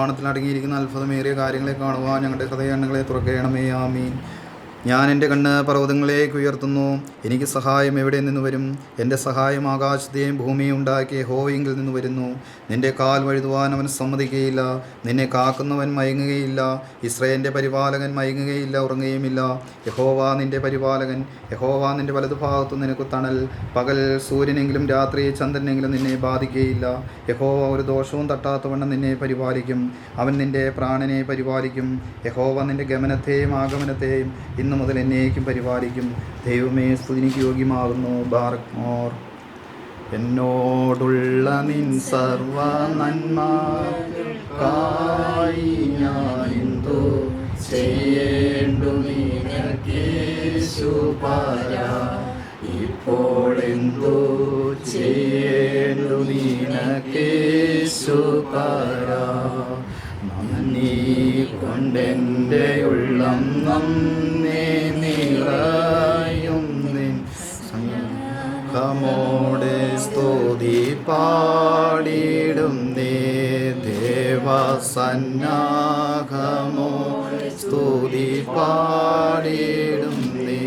പ്രമാണത്തിൽ അടങ്ങിയിരിക്കുന്ന അത്ഭുതമേറിയ കാര്യങ്ങളെ കാണുവാൻ ഞങ്ങളുടെ ഹൃദയങ്ങളെ തുറക്കണമേ. ആമീൻ. ഞാൻ എൻ്റെ കണ്ണ് പർവ്വതങ്ങളിലേക്ക് ഉയർത്തുന്നു. എനിക്ക് സഹായം എവിടെ നിന്ന് വരും? എൻ്റെ സഹായം ആകാശത്തെയും ഭൂമിയും ഉണ്ടാക്കിയ യഹോവയിങ്കിൽ നിന്ന് വരുന്നു. നിൻ്റെ കാൽ വഴുതുവാൻ അവൻ സമ്മതിക്കുകയില്ല. നിന്നെ കാക്കുന്നവൻ മയങ്ങുകയില്ല. ഇസ്രായേലിൻ്റെ പരിപാലകൻ മയങ്ങുകയില്ല, ഉറങ്ങുകയുമില്ല. യഹോവ നിൻ്റെ പരിപാലകൻ, യഹോവ നിൻ്റെ വലതുഭാഗത്തു നിനക്ക് തണൽ. പകൽ സൂര്യനെങ്കിലും രാത്രി ചന്ദ്രനെങ്കിലും നിന്നെ ബാധിക്കുകയില്ല. യഹോവ ഒരു ദോഷവും തട്ടാത്തവണ്ണം നിന്നെ പരിപാലിക്കും. അവൻ നിൻ്റെ പ്രാണനെ പരിപാലിക്കും. യഹോവ നിൻ്റെ ഗമനത്തെയും ആഗമനത്തെയും ഇന്നു മുതൽ എന്നേക്കും പരിപാലിക്കും. ദൈവമേ, സ്തുതിക്ക് യോഗ്യമാകുന്നു. Barack more. എന്നോടുള്ള നിൻ സർവ നന്മക്കായി ഞാൻ എന്തു ചെയ്യേണ്ടു നിനക്കേശു പരാ. ഇപ്പോൾ എന്തു ചെയ്യേണ്ടു നിനക്കേശു പരാ. നന്ദി കൊണ്ടെൻ്റെ ഉള്ളം നന്നേ നിറയും. നിൻ സംഘമോടെ സ്തുതി പാടിടും നീ. ദേവസന്നാഹമോ സ്തുതി പാടിടും നീ.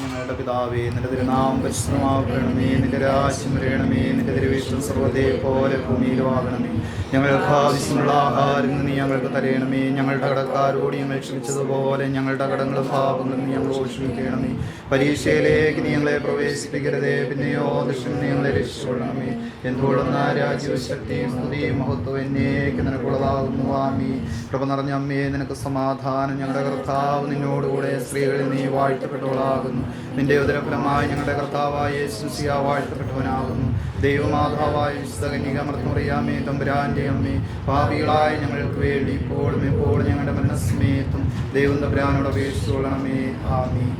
ഞങ്ങളുടെ പിതാവേ, നിന്റെ തിരുനാമം പരിശുദ്ധമാകണമേ. നിന്റെ രാജ്യം വരണമേ. നിന്റെ തിരുവിഷ്ടം സർവ്വതേ പോലെ ഭൂമിയിലും ആകണമേ. ഞങ്ങൾക്ക് ആവശ്യമുള്ള ആഹാരം നീ ഞങ്ങൾക്ക് തരയണമേ. ഞങ്ങളുടെ കടക്കാരോട് ഞങ്ങൾ ക്ഷമിച്ചതുപോലെ ഞങ്ങളുടെ കടങ്ങളും പാപങ്ങളും നീ ഞങ്ങളോട് ക്ഷമിക്കണമേ. പരീക്ഷയിലേക്ക് നീ ഞങ്ങളെ പ്രവേശിപ്പിക്കരുതേ, പിന്നെയോ ദുഷ്ടൻ ഞങ്ങളെ രക്ഷിച്ചുകൊള്ളണമേ. എന്തുകൊള്ളുന്ന രാജ്യവും ശക്തിയും സ്തുതിയും മഹത്വം എന്നേക്ക് നിനക്കുള്ളതാകുന്നു. ആമീൻ. കൃപ നിറഞ്ഞ അമ്മേ, നിനക്ക് സമാധാനം. ഞങ്ങളുടെ കർത്താവ് നിന്നോടുകൂടെ സ്ത്രീകളിൽ നീ വാഴ്ത്തപ്പെട്ടവളാകുന്നു. നിന്റെ ഉദരഫലമായി ഞങ്ങളുടെ കർത്താവായ യേശു മിശിഹ വാഴ്ത്തപ്പെട്ടവനാകുന്നു. ദൈവമാതാവായ വിശുദ്ധ കന്യകാമറിയാമേ, തമ്പുരാന്റെ അമ്മേ, പാപികളായ ഞങ്ങൾക്ക് വേണ്ടി ഇപ്പോഴും എപ്പോഴും ഞങ്ങളുടെ മരണസമയത്തും ദൈവം തമ്പുരാനോട് അപേക്ഷിച്ചുകൊള്ളണമേ. ആമീൻ.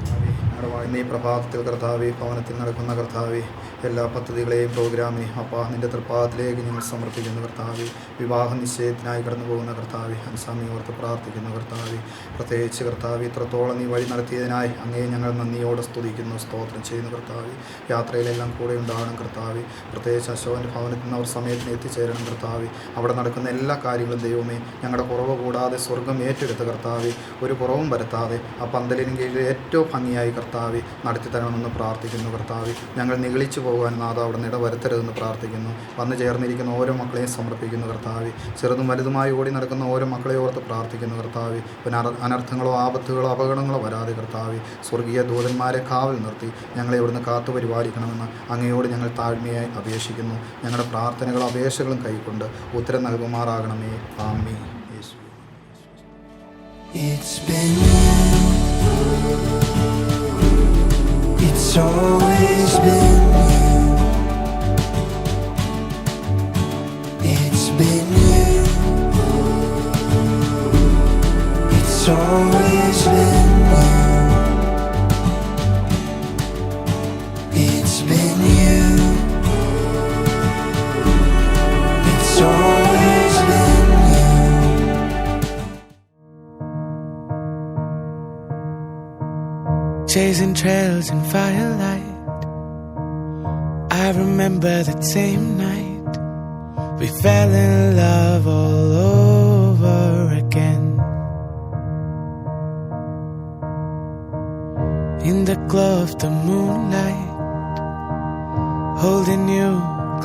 ഞങ്ങളുടെ ഈ പ്രഭാതത്തിൽ കർത്താവേ, ഭവനത്തിൽ നടക്കുന്ന കർത്താവേ, എല്ലാ പദ്ധതികളെയും പ്രോഗ്രാമിനെയും അപ്പാ നിൻ്റെ തൃപ്പാദത്തിലേക്ക് ഞങ്ങൾ സമർപ്പിക്കുന്ന കർത്താവേ. വിവാഹ നിശ്ചയത്തിനായി കടന്നു പോകുന്ന കർത്താവേ, അനുസാമി ഓർത്ത് പ്രാർത്ഥിക്കുന്ന കർത്താവേ, പ്രത്യേകിച്ച് കർത്താവേ ഇത്രത്തോളം നീ വഴി നടത്തിയതിനായി അങ്ങേ ഞങ്ങൾ നന്ദിയോടെ സ്തുതിക്കുന്നു, സ്തോത്രം ചെയ്യുന്നു കർത്താവേ. യാത്രയിലെല്ലാം കൂടെ ഉണ്ടാകണം കർത്താവേ. പ്രത്യേകിച്ച് അശോകൻ്റെ ഭവനത്തിൽ നിന്ന് അവർ സമയത്തിന് എത്തിച്ചേരണം കർത്താവേ. അവിടെ നടക്കുന്ന എല്ലാ കാര്യങ്ങളും ദൈവമേ ഞങ്ങളുടെ കുറവ് കൂടാതെ സ്വർഗം ഏറ്റെടുത്ത് കർത്താവേ, ഒരു കുറവും വരുത്താതെ ആ പന്തലിന് കീഴിൽ ഏറ്റവും ഭംഗിയായി കർത്താവേ നടത്തി തരണമെന്ന് പ്രാർത്ഥിക്കുന്നു കർത്താവേ. ഞങ്ങൾ നിഗളിച്ചു പോകാൻ നാഥ അവിടെ നിന്ന് ഇടവരുത്തരുതെന്ന് പ്രാർത്ഥിക്കുന്നു. വന്നു ചേർന്നിരിക്കുന്ന ഓരോ മക്കളെയും സമർപ്പിക്കുന്നു കർത്താവേ. ചെറുതും വലുതുമായി ഓടി നടക്കുന്ന ഓരോ മക്കളെ ഓർത്ത് പ്രാർത്ഥിക്കുന്നു കർത്താവേ. പിന്നെ അനർത്ഥങ്ങളോ ആപത്തുകളോ അപകടങ്ങളോ വരാതെ കർത്താവേ, സ്വർഗീയ ദൂതന്മാരെ കാവൽ നിർത്തി ഞങ്ങളെ ഇവിടുന്ന് കാത്തു പരിപാലിക്കണമെന്ന് അങ്ങയോട് ഞങ്ങൾ താഴ്മയായി അപേക്ഷിക്കുന്നു. ഞങ്ങളുടെ പ്രാർത്ഥനകളും അപേക്ഷകളും കൈക്കൊണ്ട് ഉത്തരം നൽകുമാറാകണമേ. ആമീൻ. It's always been you. It's been you. It's always been you. It's been you. It's always been you. Chasing trails in firelight, I remember that same night we fell in love all over again. In the glow of the moonlight, holding you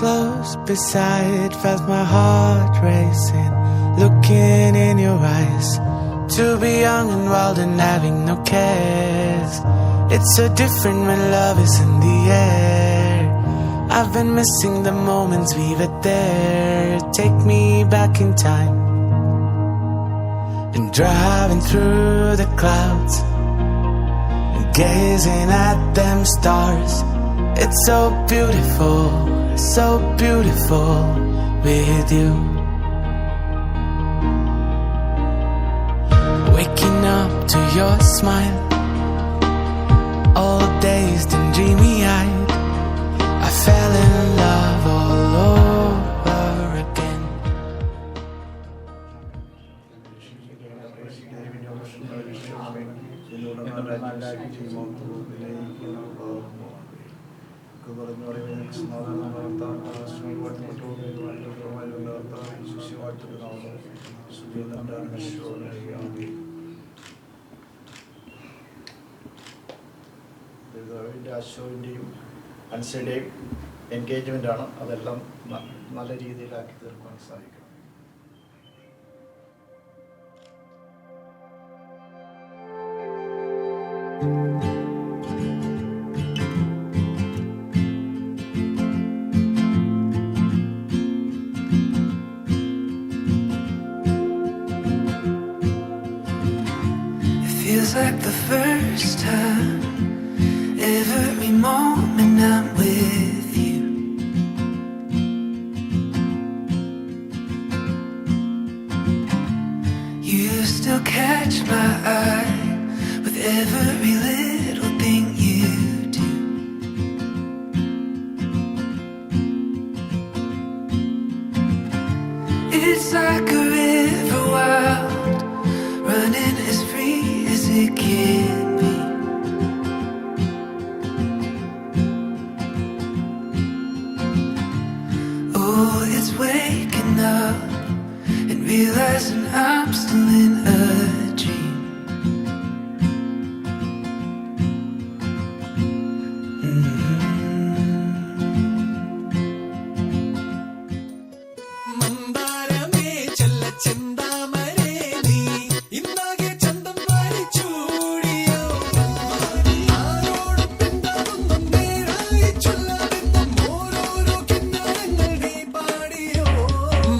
close beside, felt my heart racing, looking in your eyes. To be young and wild and having no cares, it's so different when love is in the air. I've been missing the moments we were there. Take me back in time and driving through the clouds and gazing at them stars. It's so beautiful with you. Waking up to your smile, all dazed and dreamy-eyed, I fell in love all over again. ഇതിൻ്റെ അശോവിൻ്റെയും അൻസയുടെയും എൻഗേജ്മെൻ്റാണ്. അതെല്ലാം നല്ല രീതിയിലാക്കി തീർക്കാൻ സാധിക്കും. Feels like the first time, every moment I'm with you. You still catch my eye with every little thing you do. It's like a river wild, running as free as it can be. Oh, it's waking up and realizing I'm still in a dream. മന്ദാരമേ ചെല്ല ചെന്താമരേ നീ ഇന്നാകെ ചന്തം വാരി ചൂടിയോ ആരോടും പിന്താതൊന്നും നേരായി ചൊല്ലാതെന്നും ഓരോരോ കിന്നാരങ്ങൾ നീ പാടിയോ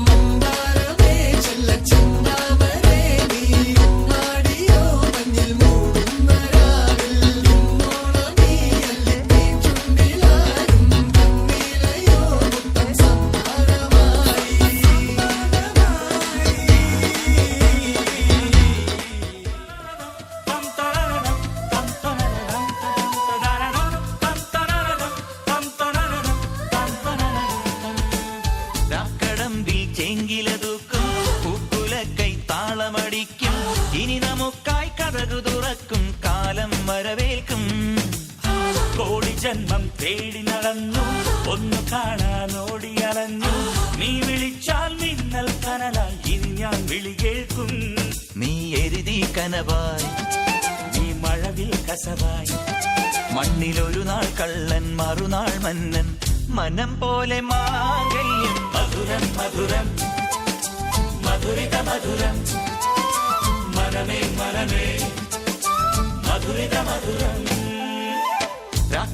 മന്ദാരമേ ചെല്ല ചെന്താമരേ നീ മാടിയോ മഞ്ഞിൽ മൂടുന്ന രാവിൽ ഇന്നോളം നീ അല്ലിത്തീ ചുണ്ടിലാരും തന്നിലയോ മുത്തം സമ്മാനമായി കടമ്പിൽ ചെങ്കിലതൂക്കും പൂക്കുലക്കൈ താളമടിക്കും ഇനി നമുക്കായി കഥകു തുറക്കും കാലം വരവേൽക്കും കോടി ജന്മം തേടി നടന്നു ഒന്നു കാണാനോടി അലഞ്ഞു നീ വിളിച്ചാൽ മിന്നൽ കനലായി ഇനി ഞാൻ വിളി കേൾക്കും നീ എരുതി കനവായി നീ മഴവിൽ കസവായി മണ്ണിലൊരു നാൾ കള്ളൻ മറുനാൾ മന്നൻ മനം പോലെ മാംഗല്യം മധുരം മധുരം മധുരിത മധുരം മനമേ മനമേ മധുരിത മധുരം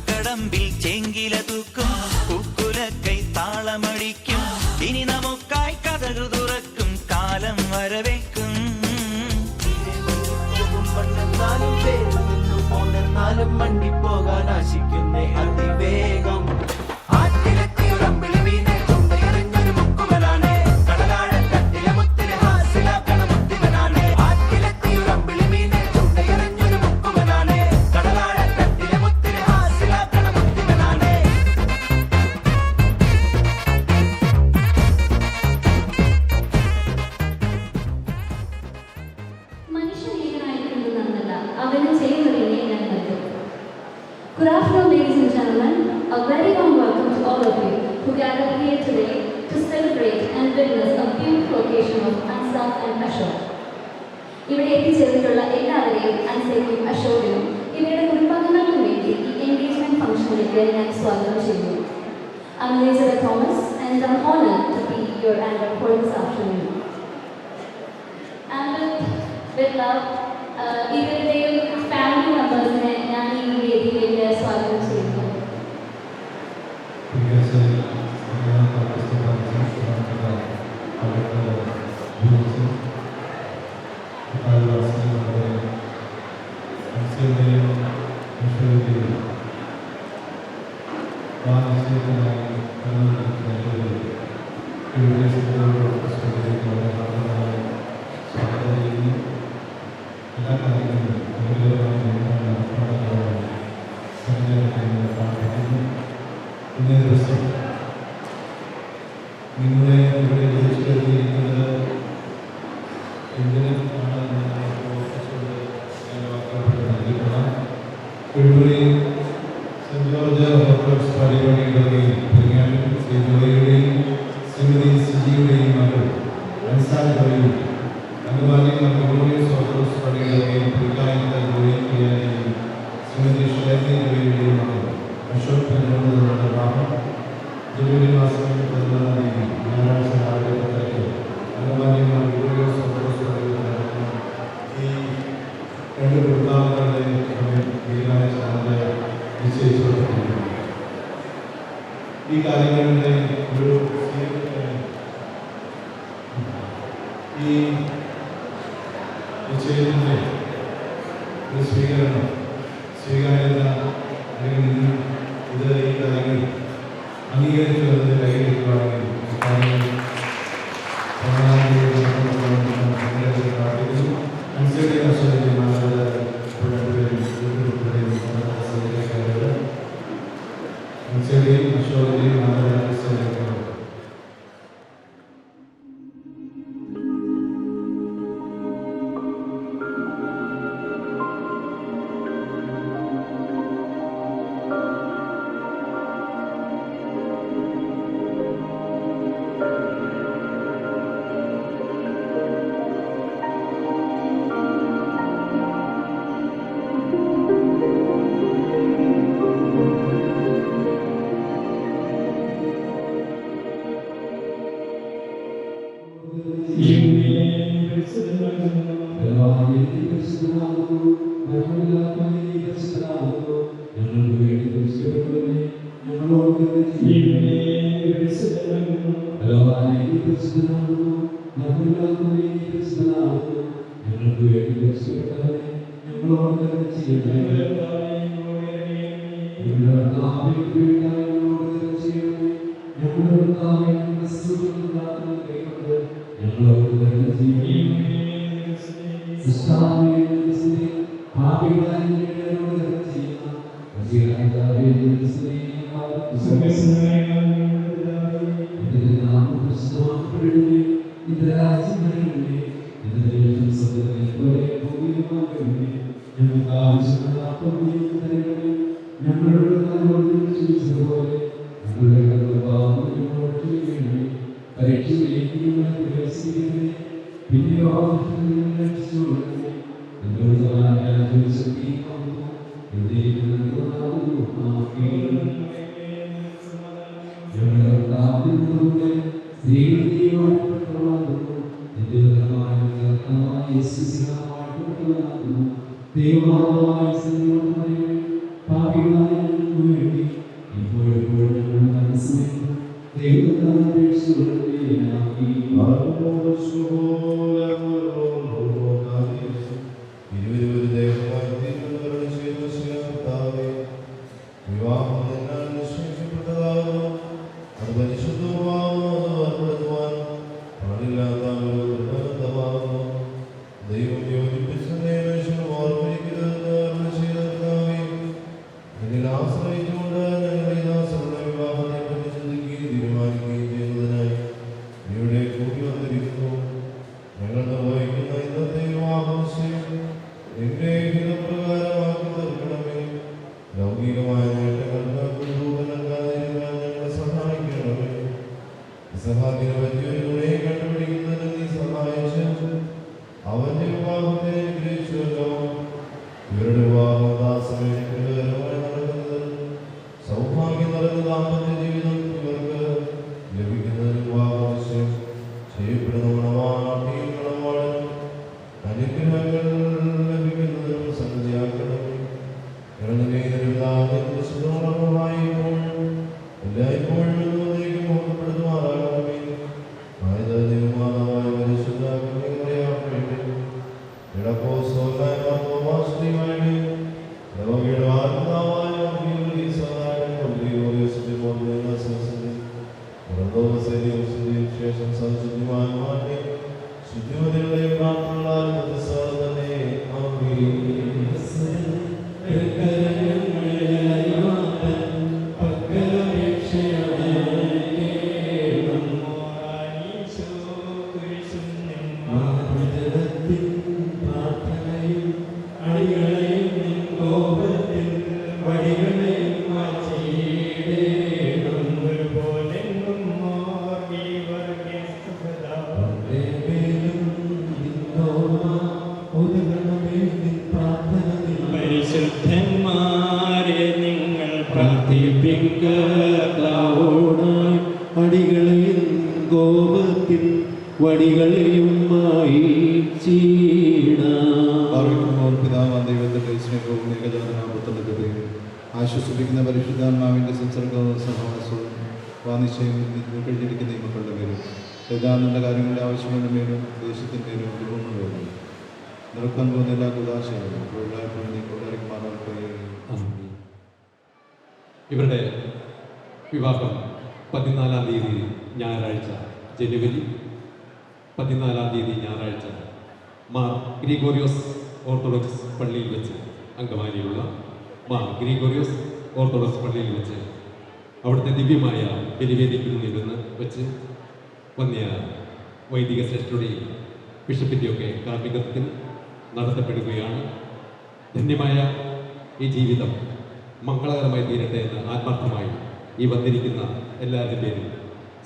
കടമ്പിൽ ചെങ്കിലതൂക്കും പൂക്കുലക്കൈ താളമടിക്കും ഇനി നമുക്കായി കഥകു തുറക്കും കാലം വരവേൽക്കും എന്നാലും മണ്ടിപ്പോകാൻ ആശിക്കുന്നേ അതിവേഗം Good afternoon, ladies and gentlemen. A very warm welcome to all of you who gathered here today to celebrate and witness a beautiful occasion of Ansa and Ashok. ഇവിടെ എത്തിച്ചേർന്നിട്ടുള്ള എല്ലാവരെയും അൻസയ്ക്കും അശോകിനും ഇവരുടെ കുടുംബാംഗങ്ങൾക്കും വേണ്ടി ഈ എൻഗേജ്മെന്റ് ഫംഗ്ഷനിലേക്ക് ഞാൻ സ്വാഗതം ചെയ്യുന്നു. I'm Elizabeth Thomas and I'm honored to be your anchor for this afternoon. And with love, ഇവരുടെയും ഫാമിലി മെമ്പേഴ്സിനെ ഞാൻ ഈ വേദിയിലേക്ക് സ്വാഗതം ചെയ്യുന്നു. നിങ്ങളെ ഇവിടെ വിളിച്ചിരിക്കുന്നത് എന്തിനും ഫെബ്രുവരി സെന്റ് ജോർജ് ഓർത്തഡോക്സ് പള്ളിയുടെയും ശ്രീമതിയുടെയും ശ്രീമതി സിജിയുടെയും മകൾ അൻസാറുടെയും അതുപോലെ ഓർത്തഡോക്സ് പള്ളിയുടെയും പുതുക്കായത്തെ ശ്രീമതി ഷേറിയുടെയും ഈ കാര്യങ്ങളുടെ ഒരു ഈ നിശ്ചയത്തിൻ്റെ ഒരു സ്വീകാര്യത അല്ലെങ്കിൽ ഇത് ഈ കാര്യങ്ങൾ അംഗീകരിച്ചു വരുന്നത് കൈവരിക്കുകയാണെങ്കിൽ പ്രാർത്ഥിക്കുന്നു. അനുസരിച്ച് അശോകനെയും ആശ്വസിപ്പിക്കുന്ന പരിശുദ്ധാത്മാവിന്റെ സംസർഗവും സഹവാസവും വാനിശ്ചയം കഴിഞ്ഞിരിക്കുന്ന ഈ മക്കളുടെ മേലും എല്ലാ നല്ല കാര്യങ്ങളുടെ ആവശ്യങ്ങളുടെ മേലും ദേശത്തിൻ്റെ മേലും കുടുംബങ്ങളുണ്ട് നിറക്കാൻ പോകുന്ന എല്ലാ കുതാശകളും തൊഴിലാളികളും നീ കൊണ്ടായിരിക്കുമാറാകട്ടെ. ഇവരുടെ വിവാഹം 14-ാം തീയതി ഞായറാഴ്ച, ജനുവരി 14-ാം തീയതി ഞായറാഴ്ച മാർ ഗ്രിഗോറിയോസ് ഓർത്തഡോക്സ് പള്ളിയിൽ വെച്ച്, അങ്കമാലിയിലുള്ള മാർ ഗ്രിഗോറിയോസ് ഓർത്തഡോക്സ് പള്ളിയിൽ വെച്ച് അവിടുത്തെ ദിവ്യമായ ബലിവേദിക്കുന്നിരുന്ന് വെച്ച് വന്യ വൈദിക ശ്രേഷ്ഠരുടെയും ബിഷപ്പിൻ്റെയൊക്കെ കാർമ്മികത്വത്തിൽ നടത്തപ്പെടുകയാണ്. ധന്യമായ ഈ ജീവിതം മംഗളകരമായി തീരട്ടെ എന്ന് ആത്മാർത്ഥമായി ഈ വന്നിരിക്കുന്ന എല്ലാവരുടെ പേരും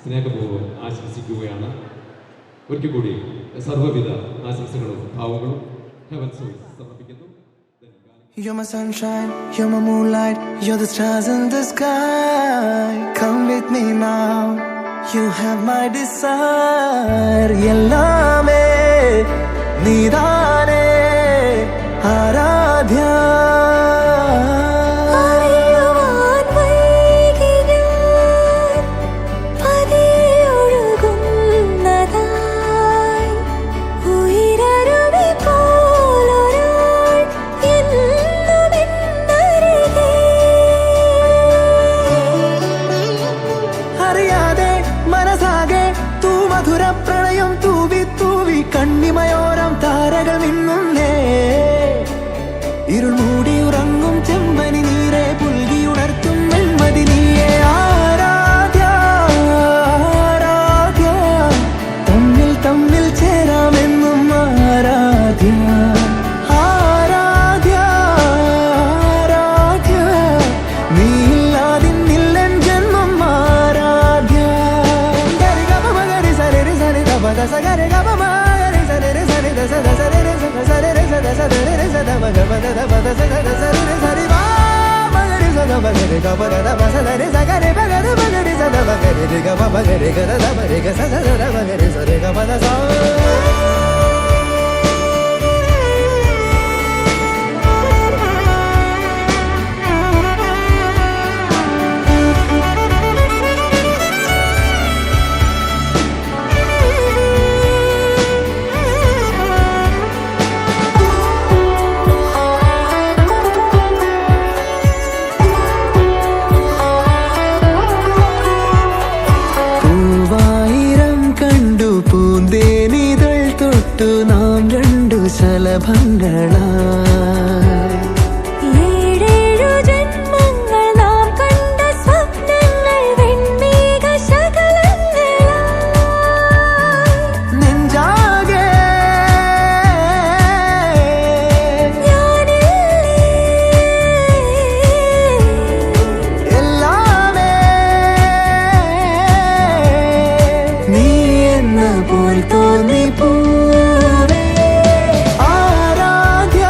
സ്നേഹപൂർവ്വം ആശംസിക്കുകയാണ്. ഒരിക്കൽ കൂടി സർവ്വവിധ ആശംസകളും ഭാവങ്ങളും ഹെവൻ സോഴ്സ് സമർപ്പിക്കുന്നു. You're my sunshine, you're my moonlight, you're the stars in the sky. Come with me now, you have my desire. Yellame nidane aradhya. കണ്ണിമയോരം താരകൾ മിന്നുന്നേ, ഇരുൾ മൂടി ഉറങ്ങും ചെമ്പനി നീരെ പുൽകി ഉണർത്തും വെൺമതി നീയെ. ആരാധ്യ ആരാധ്യ, തമ്മിൽ തമ്മിൽ ചേരാമെന്നും ആരാധ്യ. ആരാധ്യ ആരാധ്യ, നീയില്ലാതിന്നില്ലൻ ജന്മം ആരാധ്യ. ഗരി ഗമ മഗരി സരി സരി ഗമ ദസ ഗരി ഗമ നാം രണ്ടു ശലഭങ്ങളായി ഏഴേഴു ജന്മങ്ങൾ നാം കണ്ട സ്വപ്നങ്ങൾ വെൺമേഘ ശകലങ്ങളായി നെഞ്ചാകെ എല്ലാമേ നീ എന്ന പോൽ തോന്നി പോ. ആരാധ്യ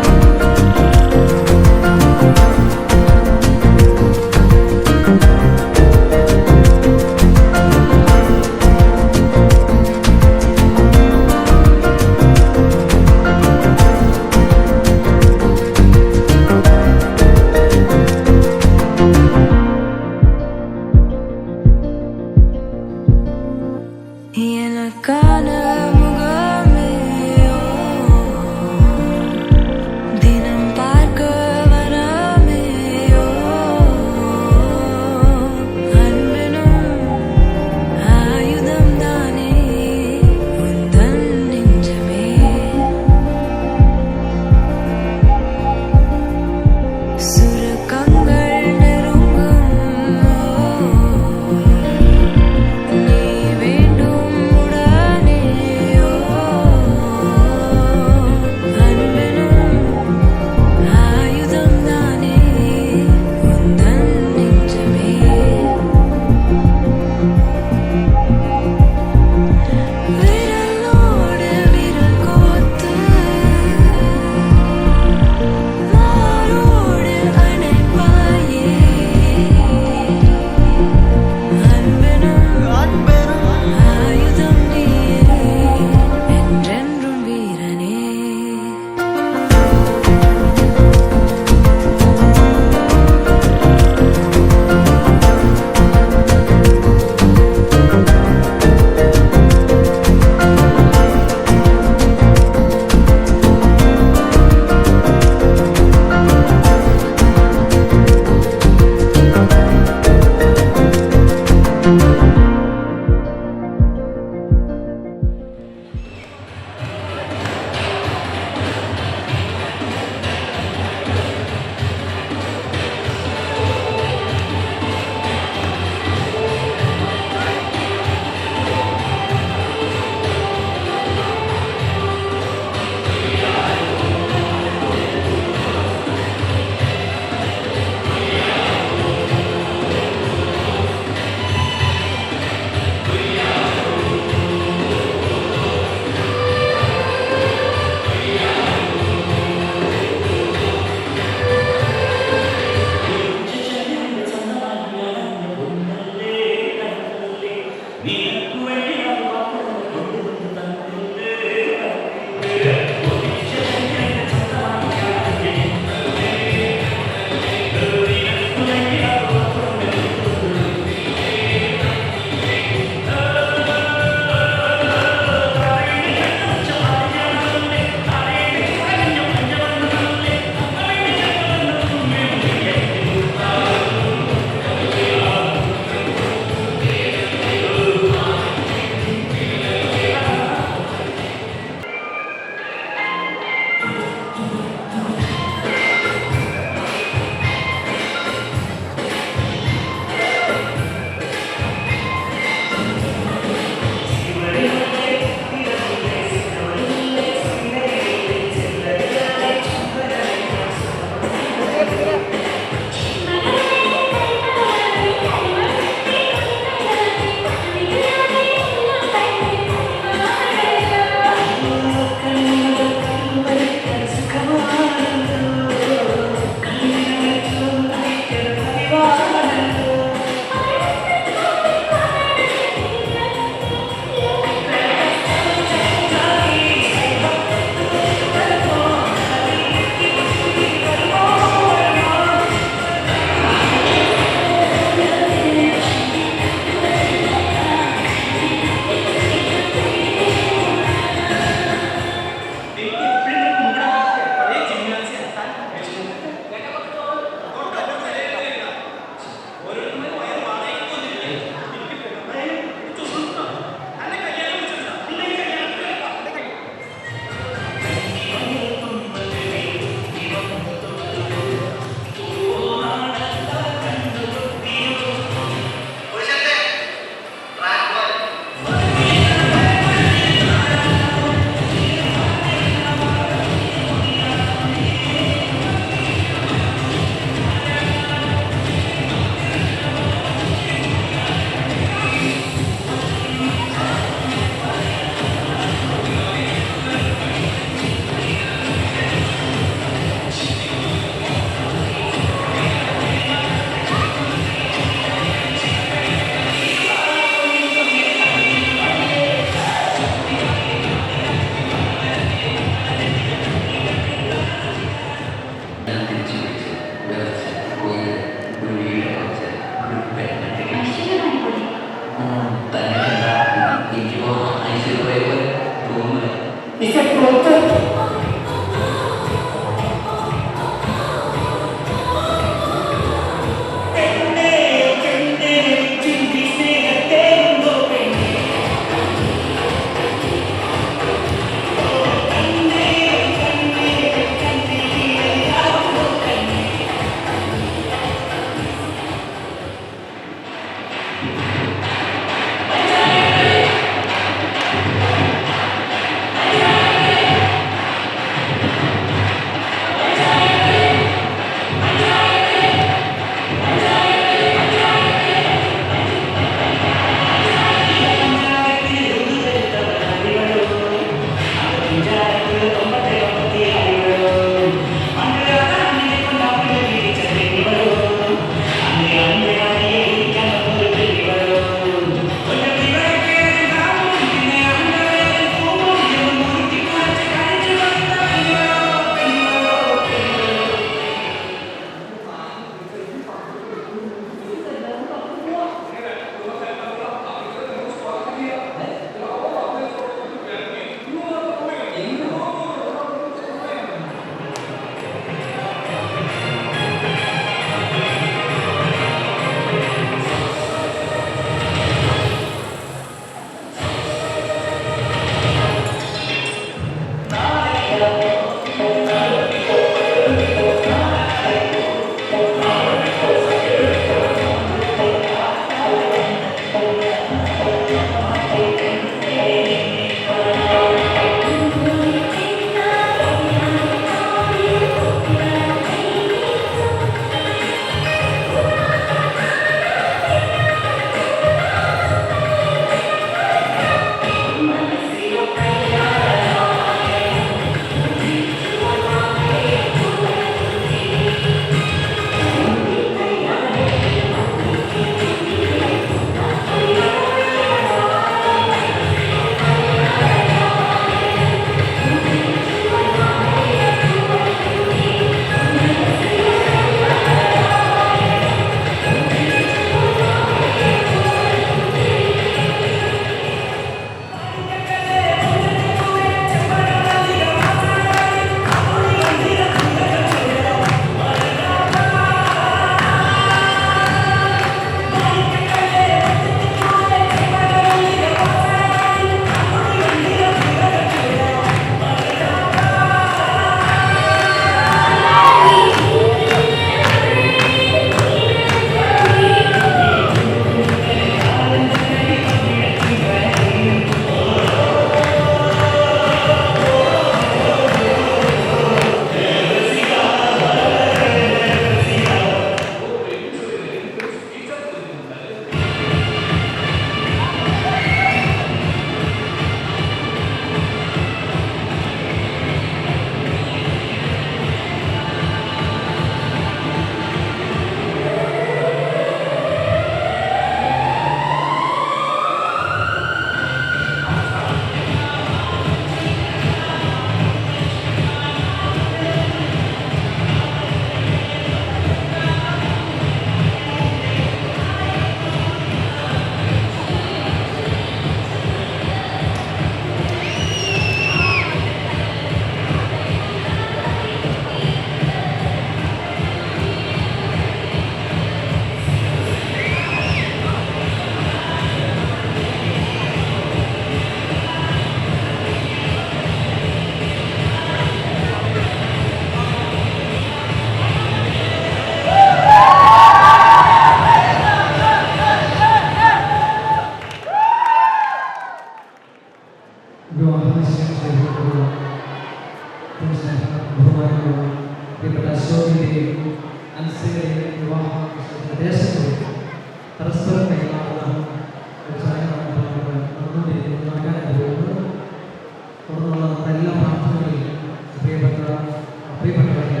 എല്ലാ പ്രാർത്ഥനകളിലും പ്രിയപ്പെട്ടവരെ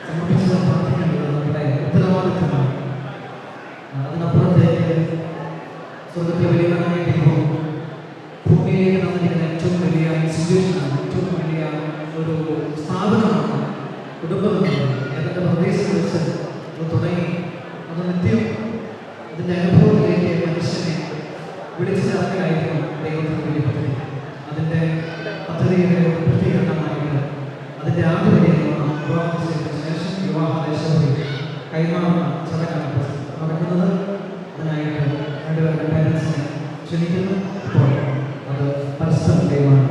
സമർപ്പിച്ച് പ്രാർത്ഥിക്കേണ്ടത് നമ്മുടെ ഉത്തരവാദിത്തമാണ്. അതിനപ്പുറത്തേക്ക് സ്വർഗത്തിലെ വലിയവനായ ദൈവം ഭൂമിയിലേക്ക് തന്നിരിക്കുന്ന ഏറ്റവും വലിയ ഇൻസ്റ്റിറ്റ്യൂഷനാണ്, ഏറ്റവും വലിയ ഒരു സ്ഥാപനമാണ് കുടുംബം. ഏതൊക്കെ പ്രദേശത്ത് വെച്ച് അത് തുടങ്ങി അത് നിത്യം അതിൻ്റെ അനുഭവത്തിലേക്ക് മനുഷ്യനെ വിളിച്ചു ചേർക്കലായിരിക്കും ദൈവത്തിന് വലിയ പദ്ധതി. അതിൻ്റെ പദ്ധതിയുടെ പൂർത്തീകരണമായിട്ട് അതിൻ്റെ ആദ്യപടിയാണ് വിവാഹത്തിന് ശേഷം വിവാഹദേശത്തിൽ കൈമാറുന്ന ചടങ്ങാണ് നടക്കുന്നത്. അതിനായിട്ട് രണ്ടുപേരുടെ പാരൻസിനെ ക്ഷണിക്കുന്നു. ഇപ്പോൾ അത് പരസ്പരം ദൈവമാണ്.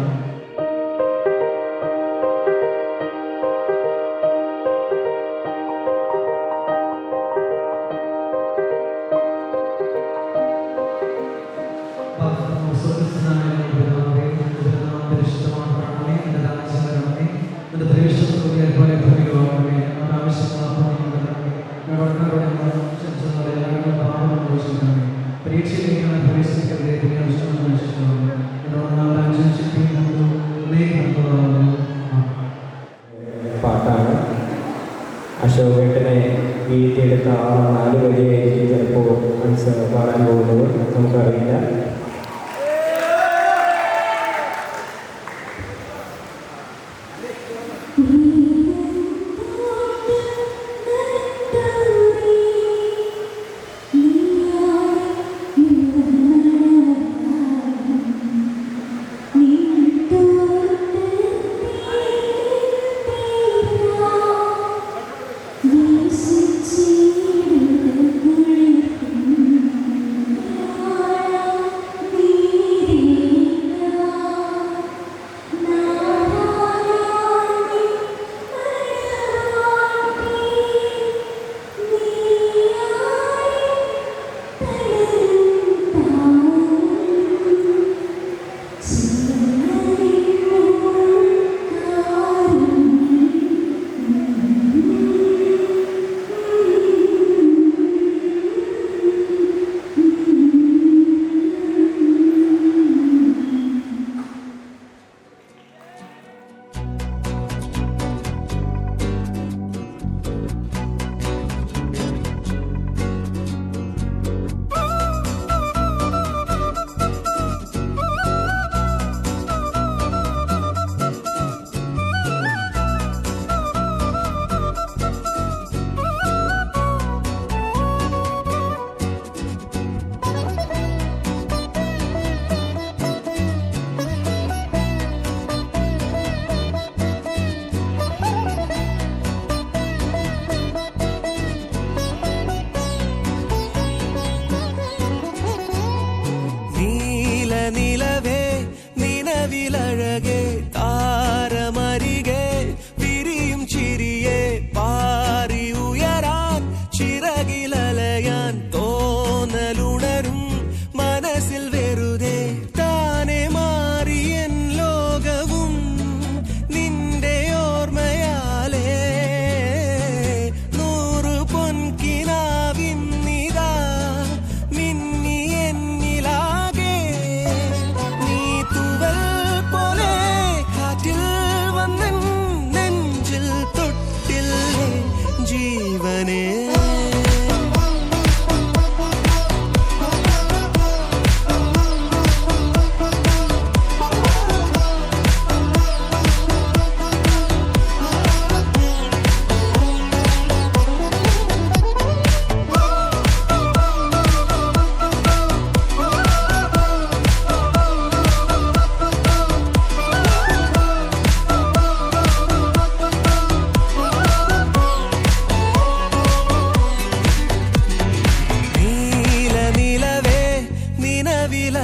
പാട്ടാണ്. അശോകേട്ടനെ വീട്ടിലെടുത്ത ആ 4 വരിയായിരിക്കും ചിലപ്പോൾ പാടാൻ പോകുന്നത്, നമുക്കറിയില്ല.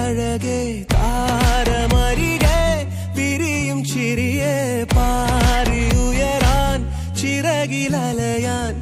അഴകേ താരമരികെ വിരിയും ചിരിയെ പാറി ഉയരാൻ ചിറകിലലയാൻ